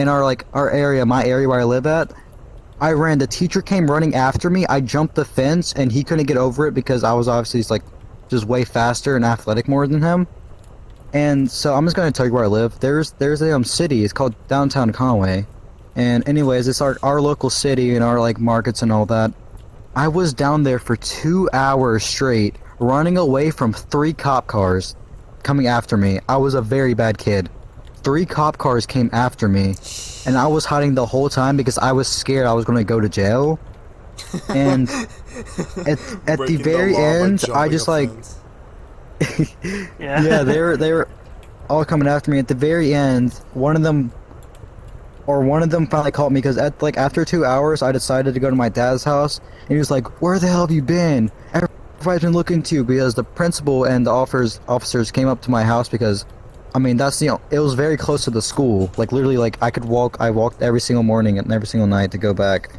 our area, my area where I live at. I ran. The teacher came running after me. I jumped the fence, and he couldn't get over it because I was obviously just way faster and athletic more than him. And so I'm just gonna tell you where I live. There's a city. It's called downtown Conway. And anyways, it's our local city and our like markets and all that. I was down there for 2 hours straight, running away from 3 cop cars coming after me. I was a very bad kid. 3 cop cars came after me, and I was hiding the whole time because I was scared I was going to go to jail. And at the very end, I just like... yeah, they were all coming after me. At the very end, one of them finally called me because after 2 hours, I decided to go to my dad's house, and he was like, "Where the hell have you been? Everybody's been looking to you," because the principal and the officers came up to my house because, I mean, it was very close to the school. Like literally, like I walked every single morning and every single night to go back.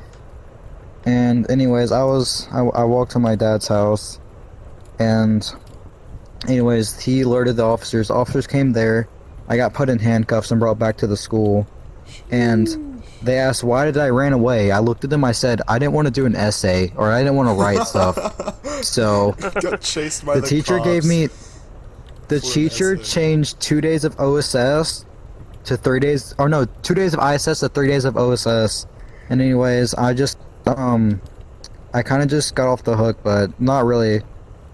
And anyways, I walked to my dad's house, and anyways, he alerted the officers. Officers came there. I got put in handcuffs and brought back to the school. And they asked, why did I ran away? I looked at them, I said, I didn't want to do an essay, or I didn't want to write stuff. So, got chased by the teacher cops gave me... The teacher changed 2 days of OSS to 3 days... Or no, 2 days of ISS to 3 days of OSS. And anyways, I kind of just got off the hook, but not really.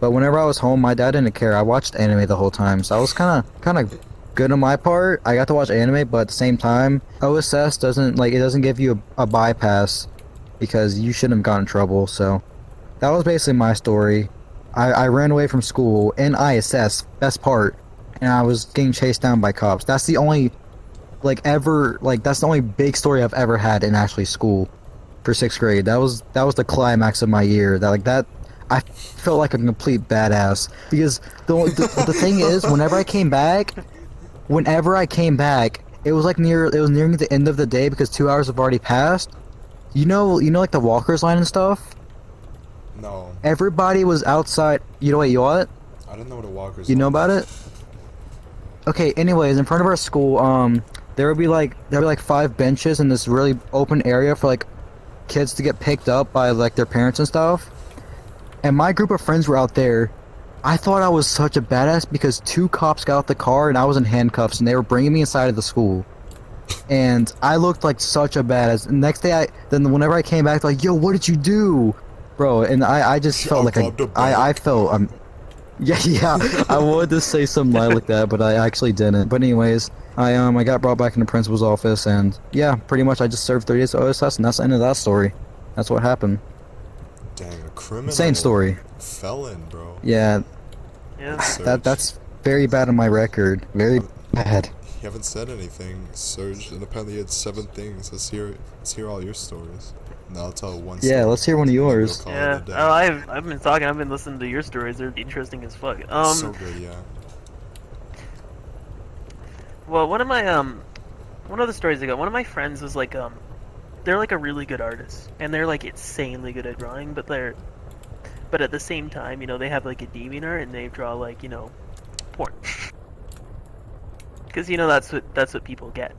But whenever I was home, my dad didn't care. I watched anime the whole time, so I was kind of good on my part. I got to watch anime, but at the same time, OSS doesn't give you a bypass because you shouldn't have gotten in trouble. So that was basically my story. I ran away from school in ISS, best part, and I was getting chased down by cops. That's the only that's the only big story I've ever had in actually school for 6th grade. That was the climax of my year. I felt like a complete badass because the thing is, whenever I came back, it was nearing the end of the day because 2 hours have already passed. You know, like the walkers line and stuff. No. Everybody was outside. You know what? I didn't know what a walker's. You know about it? Okay. Anyways, in front of our school, there would be like 5 benches in this really open area for like kids to get picked up by like their parents and stuff. And my group of friends were out there. I thought I was such a badass because 2 cops got out the car and I was in handcuffs and they were bringing me inside of the school. And I looked like such a badass. And next day, whenever I came back, like, yo, what did you do? Bro, and I just felt like I felt, yeah, I wanted to say something like that, but I actually didn't. But anyways, I got brought back in the principal's office and yeah, pretty much I just served 3 days of OSS and that's the end of that story. That's what happened. Dang, a criminal. Insane story. Felon, bro. Yeah, Yeah. Surge. that's very bad on my record. Very bad. You haven't said anything, Surge, and apparently you had 7 things. Let's hear all your stories. And I'll tell one story. Yeah, let's hear one of Maybe we'll yours. call Yeah. it a day. Oh, I've been talking. I've been listening to your stories. They're interesting as fuck. So good, yeah. Well, one of the stories I got. One of my friends was like, they're like a really good artist, and they're like insanely good at drawing. But at the same time, you know, they have like a deviant and they draw like, you know, porn. Because you know that's what people get.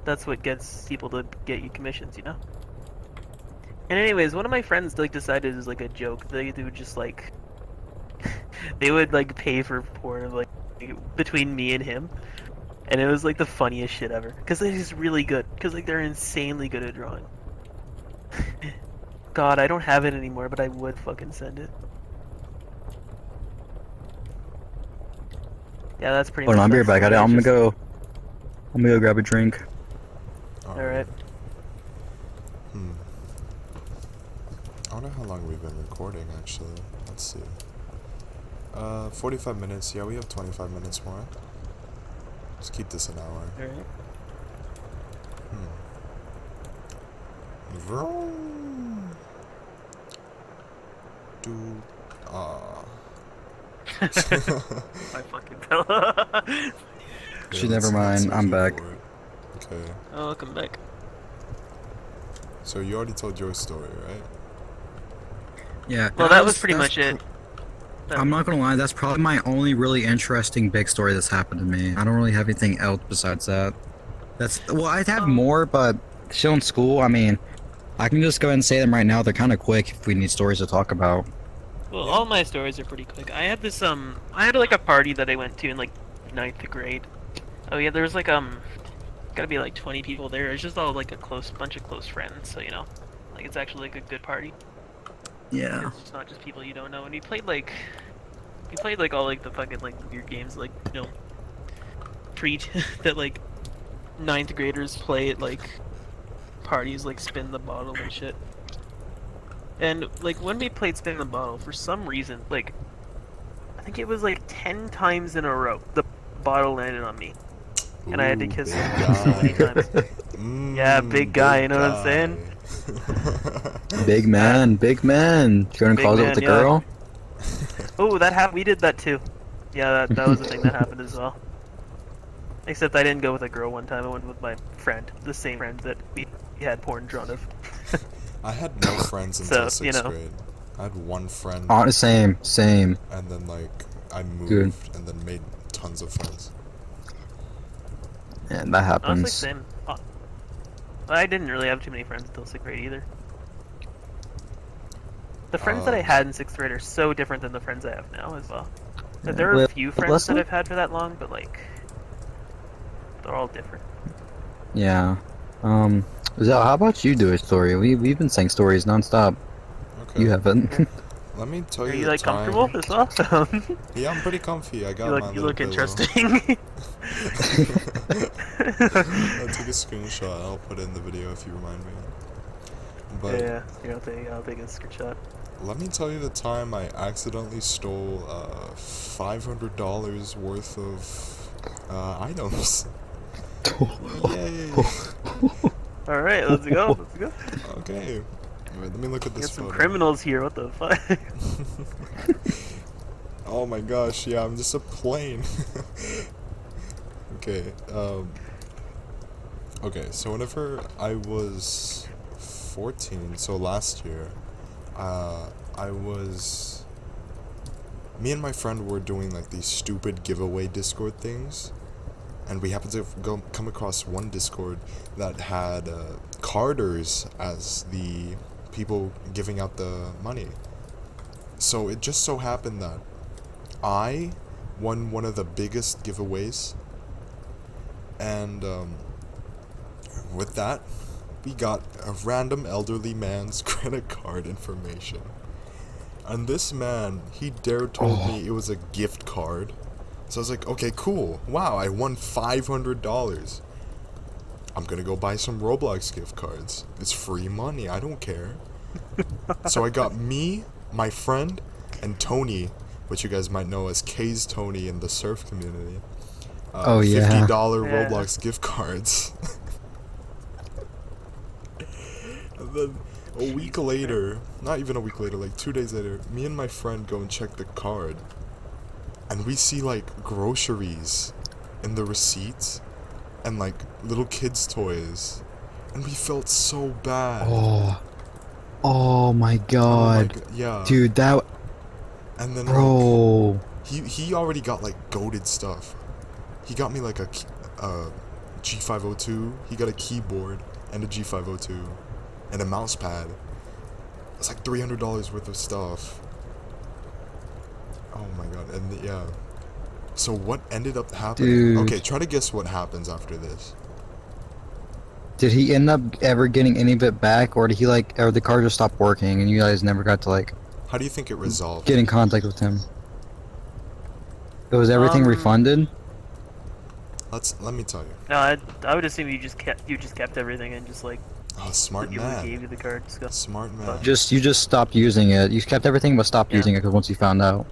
That's what gets people to get you commissions, you know. And anyways, one of my friends like decided as like a joke they would just like they would like pay for porn like between me and him, and it was like the funniest shit ever. Because they're just really good. Because like they're insanely good at drawing. God, I don't have it anymore, but I would fucking send it. Yeah, that's pretty Hold much. on, I'll be right that back. story. I'm gonna Just- go. I'm gonna go grab a drink. Alright. I don't know how long we've been recording, actually. Let's see. 45 minutes. Yeah, we have 25 minutes more. Let's keep this an hour. Alright. Vroom. Dude. My fucking fella. Shit, let's- never mind, let's I'm go back. for it. Okay. Oh, welcome back. So you already told your story, right? Yeah. Well, that was pretty much it. I'm not gonna lie, that's probably my only really interesting big story that's happened to me. I don't really have anything else besides that. Well, I'd have more, but still in school, I mean, I can just go ahead and say them right now. They're kind of quick if we need stories to talk about. Well, all my stories are pretty quick. I had this I had like a party that I went to in like 9th grade. Oh yeah, there was like gotta be like 20 people there. It's just all like a bunch of close friends, so you know, like it's actually like a good party. Yeah. It's not just people you don't know. And we played like all like the fucking like weird games like, you know, that like 9th graders play at like parties, like spin the bottle and shit. And like when we played spin the bottle, for some reason, like I think it was like 10 times in a row the bottle landed on me, and I had to Ooh, kiss big him so many guy. times. Yeah, big guy, you know what I'm saying? Big man, big man. You're in a Big closet man, with the yeah. girl? Oh, that happened. We did that too. Yeah, that was the thing that happened as well. Except I didn't go with a girl one time. I went with my friend, the same friend that we had porn drawn of. I had no friends until So, 6th you know. grade. I had one friend, Same. and then like I moved, Good. and then made tons of friends. Yeah, that happens. Honestly, same. I didn't really have too many friends until 6th grade either. The friends that I had in 6th grade are so different than the friends I have now as well. Like, there are Well, a few let's friends that look- I've had for that long, but like, they're all different. Yeah. Zell, how about you do a story? We've been saying stories nonstop. Okay. You haven't. Let me tell Are you you the like time. comfortable? That's awesome. Yeah, I'm pretty comfy. I got you my look little pillow. interesting. I took a screenshot. I'll put it in the video if you remind me. But yeah, here, I'll take a screenshot. let me tell you the time I accidentally stole $500 worth of items. Yay! All right, let's go. Let's go. Okay. Wait, let me look at We this got some photo. criminals here. What the fuck? Oh my gosh, yeah, I'm just a plane. Okay, okay, so whenever I was 14, so last year, me and my friend were doing like these stupid giveaway Discord things, and we happened to come across one Discord that had carders as the people giving out the money. So it just so happened that I won one of the biggest giveaways, and with that, we got a random elderly man's credit card information. And this man, he told me it was a gift card. So I was like, okay, cool. Wow, I won $500. I'm gonna go buy some Roblox gift cards. It's free money, I don't care. So I got me, my friend, and Tony, which you guys might know as K's Tony in the surf community. Oh, yeah. $50 Yeah. Roblox gift cards. And then a week later, not even a week later, like 2 days later, me and my friend go and check the card. And we see like groceries in the receipts and like little kids' toys. And we felt so bad. Oh my god. Yeah. Dude, that... And then Bro. like, he already got like goated stuff. He got me like a G502. He got a keyboard and a G502 and a mouse pad. It's like $300 worth of stuff. Oh my god. And yeah. So what ended up happening? Dude. Okay, try to guess what happens after this. Did he end up ever getting any of it back, or did he like, or the card just stopped working and you guys never got to like How do you think it resolved? get in contact with him? Was everything refunded? Let me tell you. No, I would assume you just kept everything and just like Oh, smart gave man. you the cards. Smart man. You just stopped using it. You kept everything but stopped Yeah. using it because once you found out.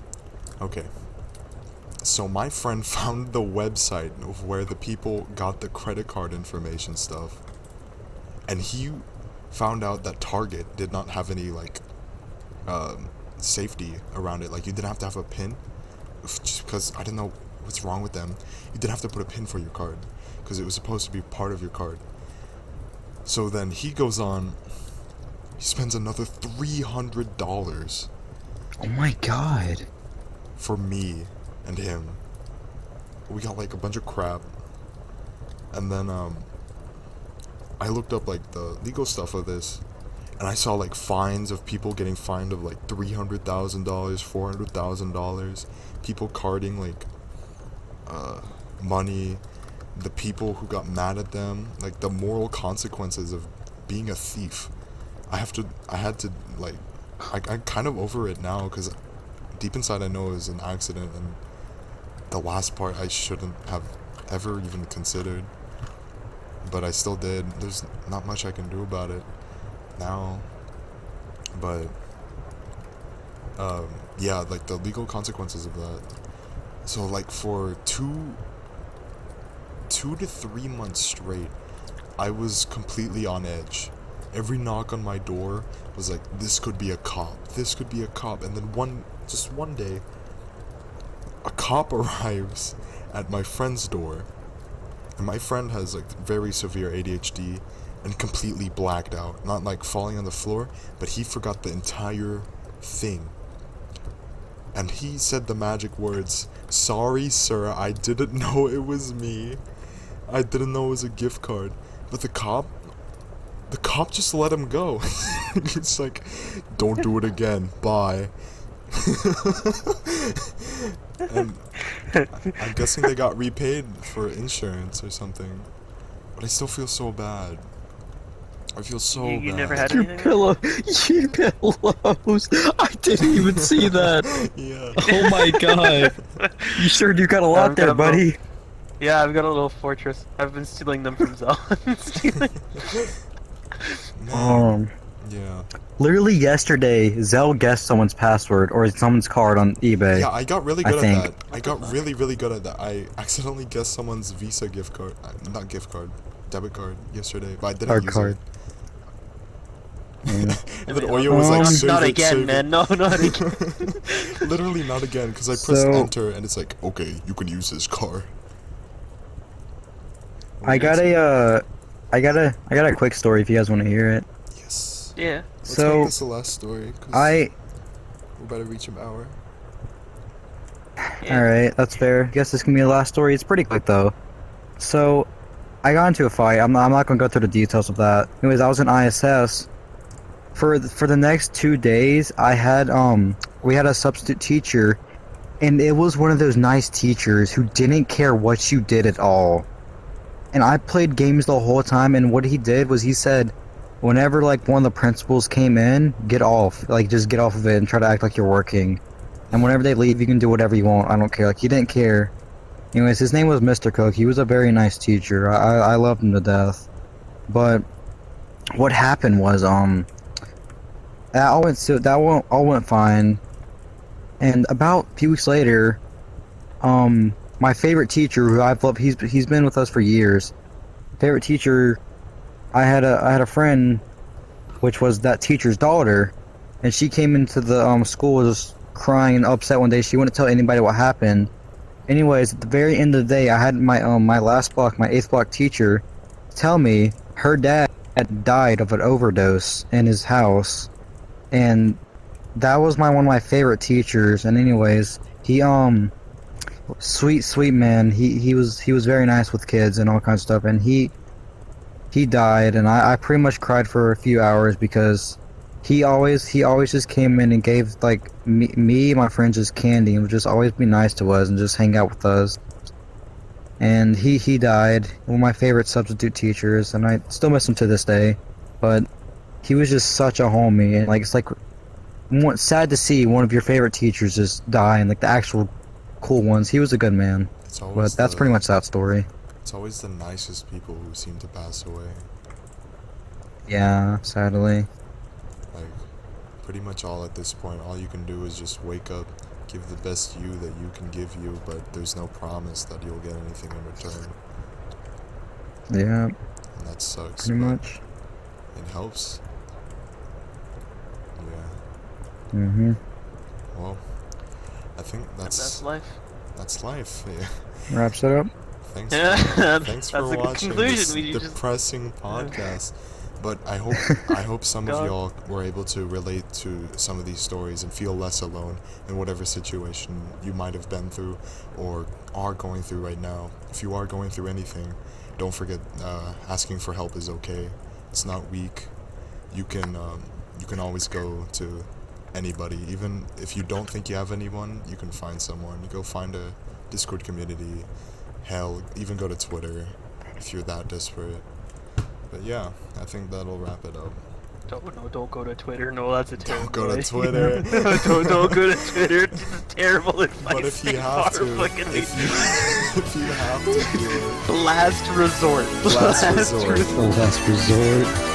Okay. So my friend found the website of where the people got the credit card information stuff. And he found out that Target did not have any like safety around it. Like you didn't have to have a PIN, just because I didn't know what's wrong with them. You didn't have to put a PIN for your card because it was supposed to be part of your card. So then he goes on. He spends another $300 Oh my god. for me and him. We got like a bunch of crap. And then I looked up like the legal stuff of this, and I saw like fines of people getting fined of like $300,000, $400,000, people carding like money, the people who got mad at them, like the moral consequences of being a thief. I had to like, I'm kind of over it now because deep inside I know it was an accident, and the last part I shouldn't have ever even considered, but I still did. There's not much I can do about it now, but yeah, like the legal consequences of that. So like for two to 3 months straight, I was completely on edge. Every knock on my door was like, this could be a cop, this could be a cop. And then one day, a cop arrives at my friend's door. And my friend has like very severe ADHD and completely blacked out. Not like falling on the floor, but he forgot the entire thing. And he said the magic words, "Sorry, sir, I didn't know it was me. I didn't know it was a gift card." But the cop just let him go. It's like, "Don't do it again. Bye." And I'm guessing they got repaid for insurance or something. But I still feel so bad. I feel so bad. You never had Your anything? pillow, your pillows. I didn't even see that. Yeah. Oh my god. You sure you got a lot I've there, got a buddy. Yeah, I've got a little fortress. I've been stealing them from Zell. Man. Yeah. Literally yesterday, Zell guessed someone's password or someone's card on eBay. Yeah, I got really I good at think. that. I got really good at that. I accidentally guessed someone's Visa gift card, not gift card, debit card yesterday, but I didn't use Card. it. And then Oyo was like, "Save not it, again, save man. No, not again. it." Literally not again, because I pressed So- enter and it's like, "Okay, you can use this card." I got a quick story if you guys want to hear it. Yes. Yeah. Let's So, make this the last story, because I we're about to reach an hour. Yeah. Alright, that's fair. Guess this can be the last story. It's pretty quick though. So, I got into a fight. I'm not gonna go through the details of that. Anyways, I was in ISS. For the next 2 days, we had a substitute teacher, and it was one of those nice teachers who didn't care what you did at all. And I played games the whole time, and what he did was he said, whenever like one of the principals came in, get off. Like just get off of it and try to act like you're working. And whenever they leave, you can do whatever you want. I don't care. Like he didn't care. Anyways, his name was Mr. Cook. He was a very nice teacher. I loved him to death. But what happened was All went fine. And about a few weeks later, my favorite teacher, who I've loved, he's been with us for years. Favorite teacher, I had a friend, which was that teacher's daughter, and she came into the school just crying and upset one day. She wouldn't tell anybody what happened. Anyways, at the very end of the day, I had my last block, my 8th block teacher, tell me her dad had died of an overdose in his house, and that was one of my favorite teachers. And anyways, he sweet man. He was very nice with kids and all kinds of stuff, and he died, and I pretty much cried for a few hours because he always just came in and gave like me my friends just candy and would just always be nice to us and just hang out with us. And he died, one of my favorite substitute teachers, and I still miss him to this day. But he was just such a homie, and like it's like sad to see one of your favorite teachers just die, and like the actual cool ones. He was a good man. But that's pretty much that story. It's always the nicest people who seem to pass away. Yeah, sadly. Like, pretty much all at this point, all you can do is just wake up, give the best you that you can give you, but there's no promise that you'll get anything in return. Yeah. And that sucks. Pretty much. It helps. Yeah. Mhm. Well, I think That's life. that's life. Yeah. Wraps it up. Thanks. Yeah, Thanks that's for a good watching conclusion. this We just- depressing podcast. But I hope some of God. y'all were able to relate to some of these stories and feel less alone in whatever situation you might have been through or are going through right now. If you are going through anything, don't forget asking for help is okay. It's not weak. You can always go to anybody. Even if you don't think you have anyone, you can find someone. You go find a Discord community. Hell, even go to Twitter if you're that desperate. But yeah, I think that'll wrap it up. Don't go to Twitter. No, that's a terrible. Don't go to idea. Twitter. don't go to Twitter. It's just terrible advice. But if you They have are to, fucking if you have to do it, last resort. last resort. Last resort.